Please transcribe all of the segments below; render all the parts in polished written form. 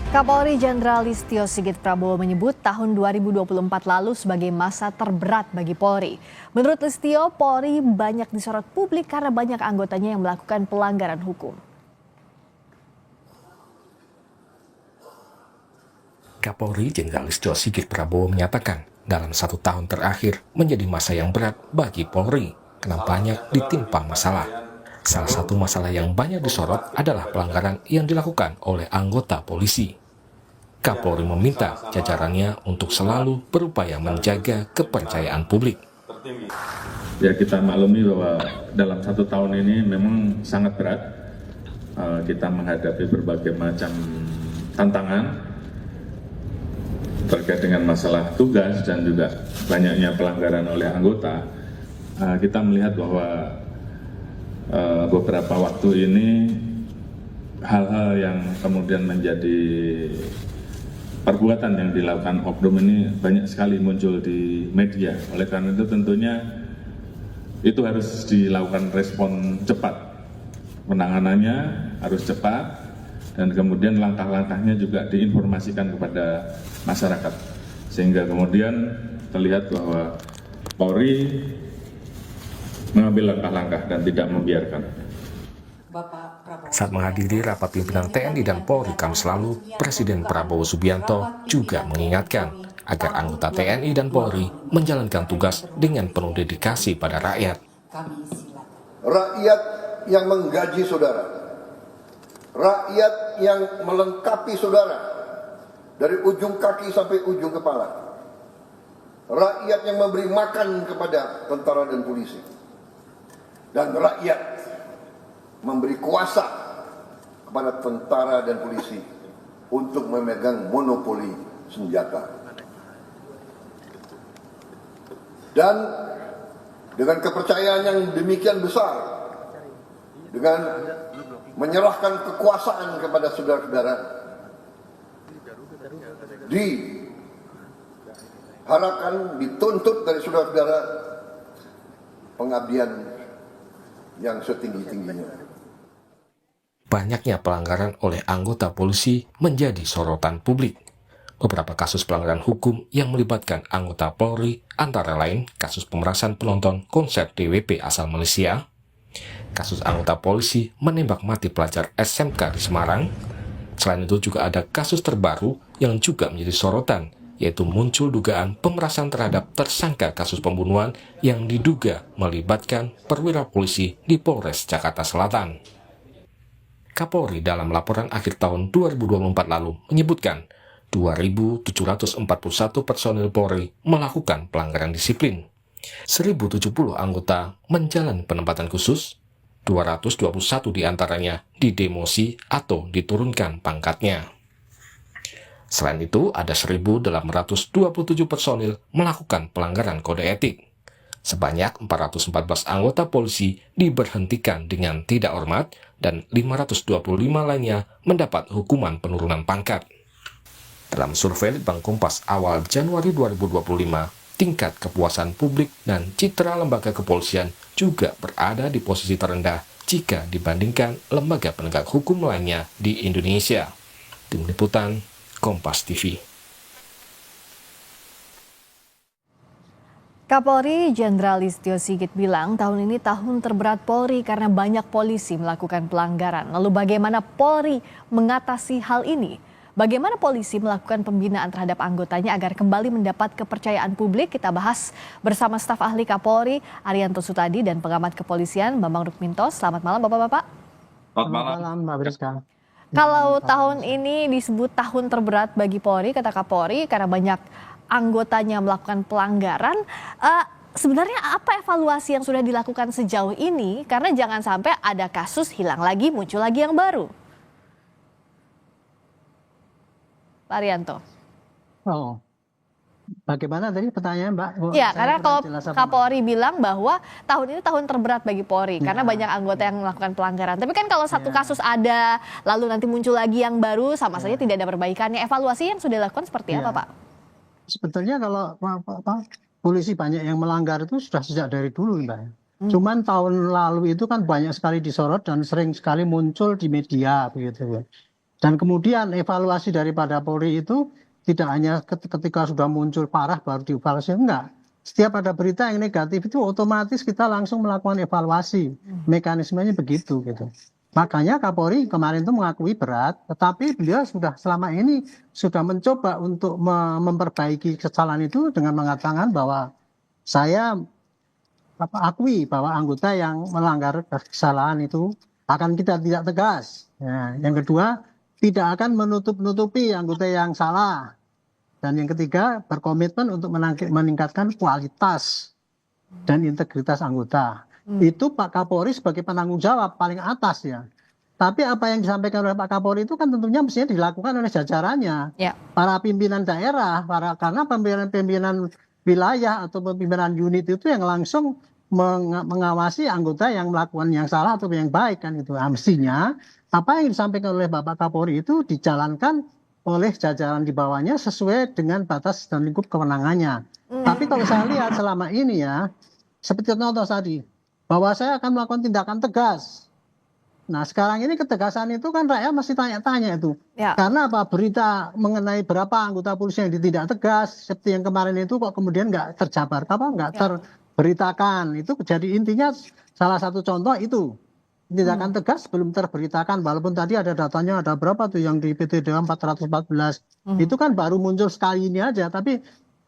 Kapolri Jenderal Listio Sigit Prabowo menyebut tahun 2024 lalu sebagai masa terberat bagi Polri. Menurut Listio, Polri banyak disorot publik karena banyak anggotanya yang melakukan pelanggaran hukum. Kapolri Jenderal Listio Sigit Prabowo menyatakan dalam 1 tahun terakhir menjadi masa yang berat bagi Polri karena banyak ditimpa masalah. Salah satu masalah yang banyak disorot adalah pelanggaran yang dilakukan oleh anggota polisi. Kapolri meminta jajarannya untuk selalu berupaya menjaga kepercayaan publik. Ya, kita maklumi bahwa dalam 1 tahun ini memang sangat berat. Kita menghadapi berbagai macam tantangan terkait dengan masalah tugas dan juga banyaknya pelanggaran oleh anggota. Kita melihat bahwa beberapa waktu ini hal-hal yang kemudian menjadi perbuatan yang dilakukan oknum ini banyak sekali muncul di media. Oleh karena itu tentunya itu harus dilakukan respon cepat. Penanganannya harus cepat dan kemudian langkah-langkahnya juga diinformasikan kepada masyarakat. Sehingga kemudian terlihat bahwa Polri mengambil langkah-langkah dan tidak membiarkan. Saat menghadiri rapat pimpinan TNI dan Polri Kamis lalu, Presiden Prabowo Subianto juga mengingatkan agar anggota TNI dan Polri menjalankan tugas dengan penuh dedikasi pada rakyat. Rakyat yang menggaji saudara, rakyat yang melengkapi saudara dari ujung kaki sampai ujung kepala, rakyat yang memberi makan kepada tentara dan polisi, dan rakyat memberi kuasa kepada tentara dan polisi untuk memegang monopoli senjata. Dan dengan kepercayaan yang demikian besar, dengan menyerahkan kekuasaan kepada saudara-saudara, diharapkan, dituntut dari saudara-saudara pengabdian yang setinggi-tingginya. Banyaknya pelanggaran oleh anggota polisi menjadi sorotan publik. Beberapa kasus pelanggaran hukum yang melibatkan anggota Polri antara lain kasus pemerasan penonton konser DWP asal Malaysia, kasus anggota polisi menembak mati pelajar SMK di Semarang. Selain itu juga ada kasus terbaru yang juga menjadi sorotan, yaitu muncul dugaan pemerasan terhadap tersangka kasus pembunuhan yang diduga melibatkan perwira polisi di Polres Jakarta Selatan. Kapolri dalam laporan akhir tahun 2024 lalu menyebutkan 2.741 personil Polri melakukan pelanggaran disiplin. 1.070 anggota menjalani penempatan khusus, 221 diantaranya didemosi atau diturunkan pangkatnya. Selain itu, ada 1.827 personil melakukan pelanggaran kode etik. Sebanyak 414 anggota polisi diberhentikan dengan tidak hormat dan 525 lainnya mendapat hukuman penurunan pangkat. Dalam survei Litbang Kompas awal Januari 2025, tingkat kepuasan publik dan citra lembaga kepolisian juga berada di posisi terendah jika dibandingkan lembaga penegak hukum lainnya di Indonesia. Tim Liputan Kompas TV. Kapolri Jenderal Listio Sigit bilang tahun ini tahun terberat Polri karena banyak polisi melakukan pelanggaran. Lalu bagaimana Polri mengatasi hal ini? Bagaimana polisi melakukan pembinaan terhadap anggotanya agar kembali mendapat kepercayaan publik? Kita bahas bersama staf ahli Kapolri Arianto Sutadi dan pengamat kepolisian Bambang Rukminto. Selamat malam Bapak-Bapak. Selamat malam Mbak Briska. Kalau tahun ini disebut tahun terberat bagi Polri, kata Kapolri, karena banyak anggotanya melakukan pelanggaran. Sebenarnya apa evaluasi yang sudah dilakukan sejauh ini? Karena jangan sampai ada kasus hilang lagi, muncul lagi yang baru. Pak Arianto. Oh, bagaimana tadi pertanyaan Mbak? Ya, karena kalau Kapolri bilang bahwa tahun ini tahun terberat bagi Polri karena banyak anggota yang melakukan pelanggaran. Tapi kan kalau satu kasus ada, lalu nanti muncul lagi yang baru, sama saja tidak ada perbaikannya. Evaluasi yang sudah dilakukan seperti apa, Pak? Sebetulnya kalau polisi banyak yang melanggar itu sudah sejak dari dulu, Mbak. Cuman tahun lalu itu kan banyak sekali disorot dan sering sekali muncul di media begitu. Dan kemudian evaluasi daripada Polri itu tidak hanya ketika sudah muncul parah baru dievaluasi, enggak. Setiap ada berita yang negatif itu otomatis kita langsung melakukan evaluasi. Mekanismenya begitu gitu. Makanya Kapolri kemarin itu mengakui berat, tetapi beliau sudah selama ini sudah mencoba untuk memperbaiki kesalahan itu dengan mengatakan bahwa saya akui bahwa anggota yang melanggar kesalahan itu akan kita tidak tegas. Ya, yang kedua, tidak akan menutup-nutupi anggota yang salah. Dan yang ketiga, berkomitmen untuk meningkatkan kualitas dan integritas anggota. Itu Pak Kapolri sebagai penanggung jawab paling atas ya. Tapi apa yang disampaikan oleh Pak Kapolri itu kan tentunya mestinya dilakukan oleh jajarannya. Ya. Para pimpinan daerah, karena pimpinan wilayah atau pimpinan unit itu yang langsung mengawasi anggota yang melakukan yang salah atau yang baik kan itu. Nah, mestinya apa yang disampaikan oleh Bapak Kapolri itu dijalankan oleh jajaran di bawahnya sesuai dengan batas dan lingkup kewenangannya. Tapi kalau saya lihat selama ini ya, seperti contoh tadi, bahwa saya akan melakukan tindakan tegas. Nah sekarang ini ketegasan itu kan rakyat masih tanya-tanya itu. Ya. Karena apa berita mengenai berapa anggota polisi yang ditindak tegas, seperti yang kemarin itu kok kemudian nggak terjabar, nggak terberitakan. Itu jadi intinya salah satu contoh itu. Tindakan tegas belum terberitakan, walaupun tadi ada datanya ada berapa tuh yang di PT Dewa 414. Itu kan baru muncul sekali ini aja, tapi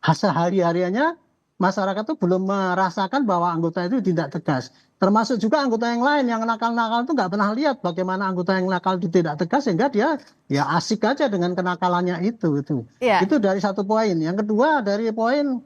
hari-hariannya masyarakat tuh belum merasakan bahwa anggota itu tidak tegas. Termasuk juga anggota yang lain yang nakal-nakal itu nggak pernah lihat bagaimana anggota yang nakal tidak tegas sehingga dia ya asik aja dengan kenakalannya itu. Ya. Itu dari satu poin. Yang kedua dari poin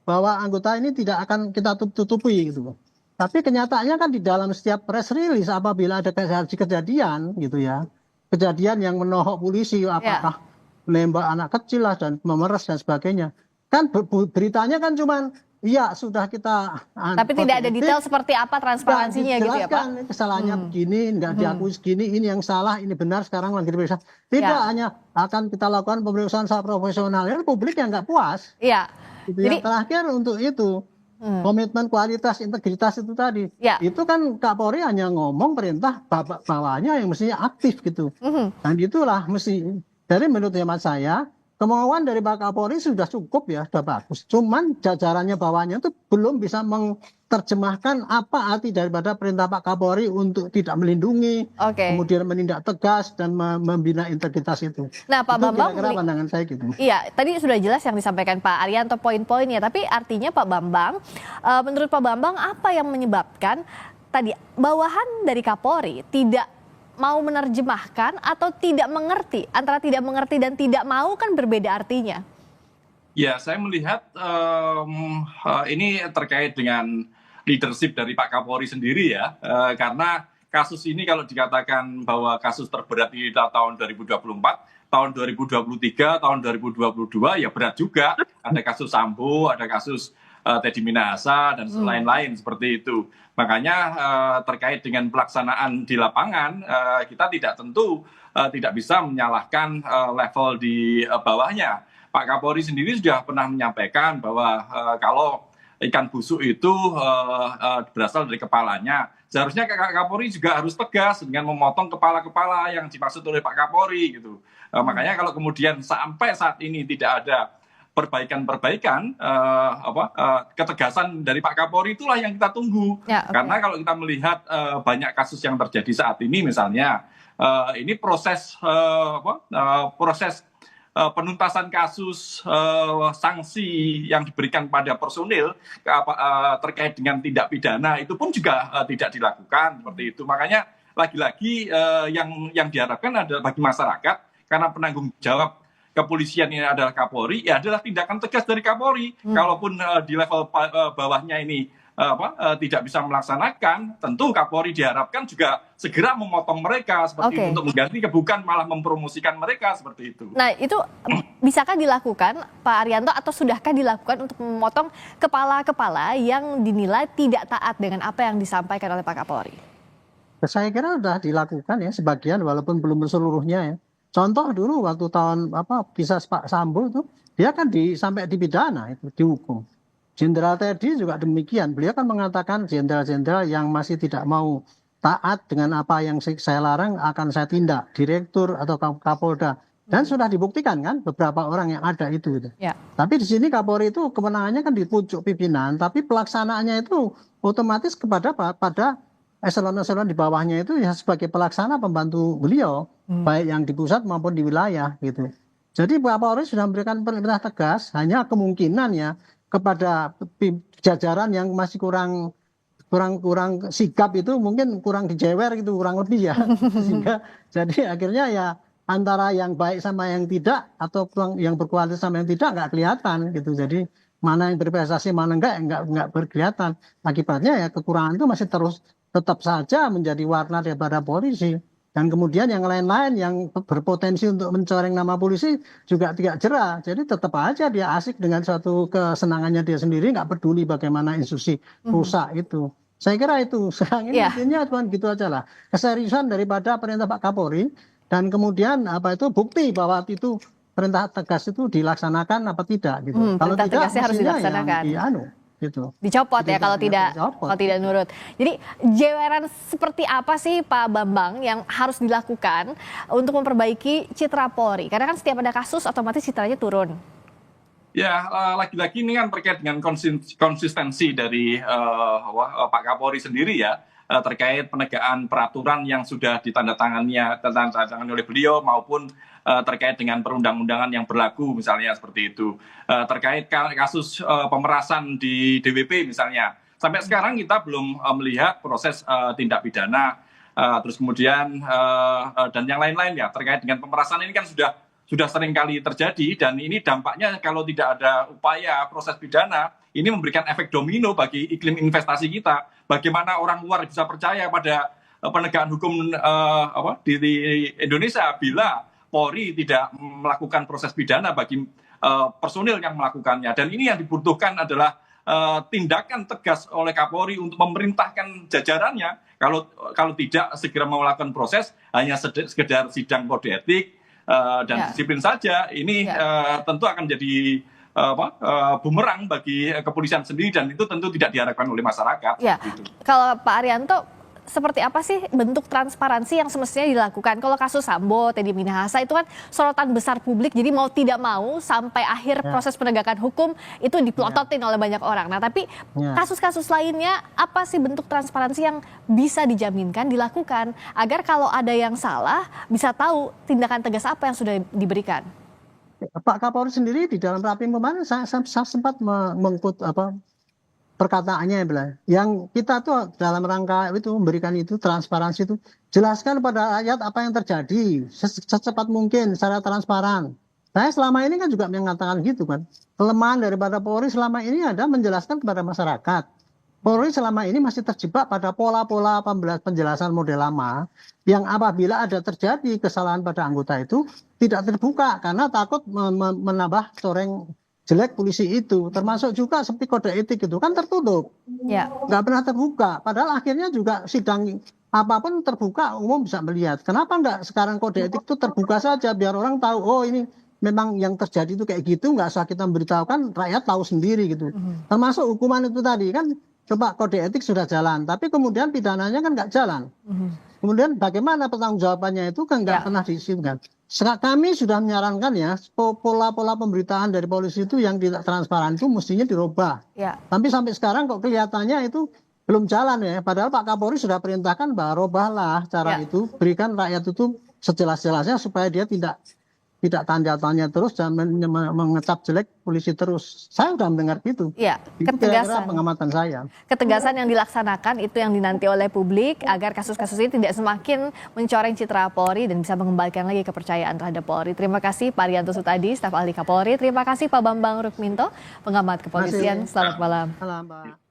bahwa anggota ini tidak akan kita tutupi gitu. Tapi kenyataannya kan di dalam setiap press release apabila ada kejadian gitu ya, kejadian yang menohok polisi apakah menembak anak kecil lah dan memeras dan sebagainya, kan beritanya kan cuman iya sudah kita. Tapi tidak ada detail seperti apa transparansinya gitu ya Pak? Kesalahannya begini, nggak diakui segini, ini yang salah, ini benar sekarang lagi diperiksa. Tidak hanya akan kita lakukan pemeriksaan secara profesional, ya publik yang nggak puas. Iya. Itu yang terakhir untuk itu. Komitmen kualitas integritas itu tadi itu kan Kapolri hanya ngomong perintah bawahnya yang mestinya aktif gitu. Dan itulah mesti dari menurut hemat saya kemauan dari Pak Kapolri sudah cukup ya, sudah bagus. Cuman jajarannya bawahnya itu belum bisa menerjemahkan apa arti daripada perintah Pak Kapolri untuk tidak melindungi, kemudian menindak tegas dan membina integritas itu. Nah, Pak Bambang, kira-kira pandangan saya gitu. Iya, tadi sudah jelas yang disampaikan Pak Arianto poin-poinnya. Tapi artinya Pak Bambang, menurut Pak Bambang apa yang menyebabkan tadi bawahan dari Kapolri tidak mau menerjemahkan atau tidak mengerti? Antara tidak mengerti dan tidak mau kan berbeda artinya. Ya, saya melihat ini terkait dengan leadership dari Pak Kapolri sendiri ya. Karena kasus ini kalau dikatakan bahwa kasus terberat di tahun 2024, tahun 2023, tahun 2022 ya berat juga. Ada kasus Sambo, ada kasus Teddy Minahasa dan lain-lain seperti itu. Makanya terkait dengan pelaksanaan di lapangan kita tidak bisa menyalahkan level di bawahnya. Pak Kapolri sendiri sudah pernah menyampaikan bahwa kalau ikan busuk itu berasal dari kepalanya, seharusnya Kapolri juga harus tegas dengan memotong kepala-kepala yang dimaksud oleh Pak Kapolri gitu. Makanya kalau kemudian sampai saat ini tidak ada perbaikan ketegasan dari Pak Kapolri itulah yang kita tunggu. Karena kalau kita melihat banyak kasus yang terjadi saat ini misalnya ini proses penuntasan kasus sanksi yang diberikan pada personil terkait dengan tindak pidana itu pun juga tidak dilakukan seperti itu. Makanya lagi-lagi yang diharapkan adalah bagi masyarakat karena penanggung jawab kepolisian ini adalah Kapolri, ya adalah tindakan tegas dari Kapolri. Kalaupun di level bawahnya ini tidak bisa melaksanakan, tentu Kapolri diharapkan juga segera memotong mereka seperti itu untuk mengganti, bukan malah mempromosikan mereka seperti itu. Nah itu bisakah dilakukan Pak Arianto atau sudahkah dilakukan untuk memotong kepala-kepala yang dinilai tidak taat dengan apa yang disampaikan oleh Pak Kapolri? Saya kira sudah dilakukan ya sebagian walaupun belum seluruhnya ya. Contoh dulu waktu bisa Pak Sambo itu dia kan sampai dipidana itu dihukum. Jenderal Teddy juga demikian. Beliau kan mengatakan jenderal-jenderal yang masih tidak mau taat dengan apa yang saya larang akan saya tindak, direktur atau Kapolda. Dan sudah dibuktikan kan beberapa orang yang ada itu. Gitu. Ya. Tapi di sini Kapolri itu kewenangannya kan di pucuk pimpinan, tapi pelaksanaannya itu otomatis pada eselon-eselon di bawahnya itu ya sebagai pelaksana pembantu beliau, baik yang di pusat maupun di wilayah gitu. Jadi Pak Kapolri sudah memberikan perintah tegas, hanya kemungkinan ya kepada jajaran yang masih kurang sigap itu mungkin kurang dijewer gitu, kurang lebih ya. Sehingga jadi akhirnya ya antara yang baik sama yang tidak atau yang berkualitas sama yang tidak nggak kelihatan gitu. Jadi mana yang berprestasi mana nggak berkelihatan. Akibatnya ya kekurangan itu masih terus tetap saja menjadi warna daripada polisi. Dan kemudian yang lain-lain yang berpotensi untuk mencoreng nama polisi juga tidak jerah. Jadi tetap aja dia asik dengan suatu kesenangannya dia sendiri, nggak peduli bagaimana institusi rusak itu. Saya kira itu. Sekarang ini intinya cuma gitu aja lah. Keseriusan daripada perintah Pak Kapolri dan kemudian bukti bahwa itu perintah tegas itu dilaksanakan apa tidak gitu. Kalau perintah tidak tegasnya harus dilaksanakan. Gitu. Dicopot ya kalau tidak nurut. Jadi jeweran seperti apa sih Pak Bambang yang harus dilakukan untuk memperbaiki citra Polri? Karena kan setiap ada kasus otomatis citranya turun. Ya, lagi-lagi ini kan terkait dengan konsistensi dari Pak Kapolri sendiri ya, terkait penegakan peraturan yang sudah ditandatangani oleh beliau maupun terkait dengan perundang-undangan yang berlaku misalnya seperti itu. Terkait kasus pemerasan di DWP misalnya. Sampai sekarang kita belum melihat proses tindak pidana, terus kemudian dan yang lain-lain ya terkait dengan pemerasan ini kan sudah sering kali terjadi dan ini dampaknya kalau tidak ada upaya proses pidana ini memberikan efek domino bagi iklim investasi kita. Bagaimana orang luar bisa percaya pada penegakan hukum di Indonesia bila Polri tidak melakukan proses pidana bagi personil yang melakukannya. Dan ini yang dibutuhkan adalah tindakan tegas oleh Kapolri untuk memerintahkan jajarannya kalau tidak segera melakukan proses hanya sekedar sidang kode etik dan disiplin saja ini tentu akan jadi bumerang bagi kepolisian sendiri dan itu tentu tidak diharapkan oleh masyarakat. Ya. Gitu. Kalau Pak Arianto seperti apa sih bentuk transparansi yang semestinya dilakukan? Kalau kasus Sambo, Teddy Minahasa itu kan sorotan besar publik, jadi mau tidak mau sampai akhir proses penegakan hukum itu dipelototin oleh banyak orang. Nah tapi kasus-kasus lainnya apa sih bentuk transparansi yang bisa dijaminkan dilakukan agar kalau ada yang salah bisa tahu tindakan tegas apa yang sudah diberikan? Pak Kapolri sendiri di dalam rapim kemarin saya sempat mengkut perkataannya yang kita tuh dalam rangka itu memberikan itu transparansi itu jelaskan pada rakyat apa yang terjadi secepat mungkin secara transparan. Saya selama ini kan juga mengatakan gitu kan. Kelemahan daripada Polri selama ini ada menjelaskan kepada masyarakat. Polri selama ini masih terjebak pada pola-pola penjelasan model lama yang apabila ada terjadi kesalahan pada anggota itu tidak terbuka karena takut menambah coreng jelek polisi itu. Termasuk juga seperti kode etik itu kan tertutup, nggak pernah terbuka. Padahal akhirnya juga sidang apapun terbuka, umum bisa melihat. Kenapa nggak sekarang kode etik itu terbuka saja biar orang tahu oh ini memang yang terjadi itu kayak gitu, nggak usah kita memberitahukan, rakyat tahu sendiri gitu. Termasuk hukuman itu tadi kan. Coba kode etik sudah jalan, tapi kemudian pidananya kan nggak jalan. Kemudian bagaimana pertanggungjawabannya itu kan nggak pernah diisikan. Kami sudah menyarankan ya pola-pola pemberitaan dari polisi itu yang tidak transparan itu mestinya dirubah. Tapi sampai sekarang kok kelihatannya itu belum jalan ya. Padahal Pak Kapolri sudah perintahkan bahwa robahlah cara itu, berikan rakyat itu sejelas-jelasnya supaya dia tidak tanya-tanya terus dan mengecap jelek polisi terus. Saya sudah mendengar gitu. Iya, ketegasan. Pengamatan saya. Ketegasan yang dilaksanakan itu yang dinanti oleh publik agar kasus-kasus ini tidak semakin mencoreng citra Polri dan bisa mengembalikan lagi kepercayaan terhadap Polri. Terima kasih Pak Arianto Sutadi, staf ahli Kapolri. Terima kasih Pak Bambang Rukminto, pengamat kepolisian. Selamat malam. Selamat malam.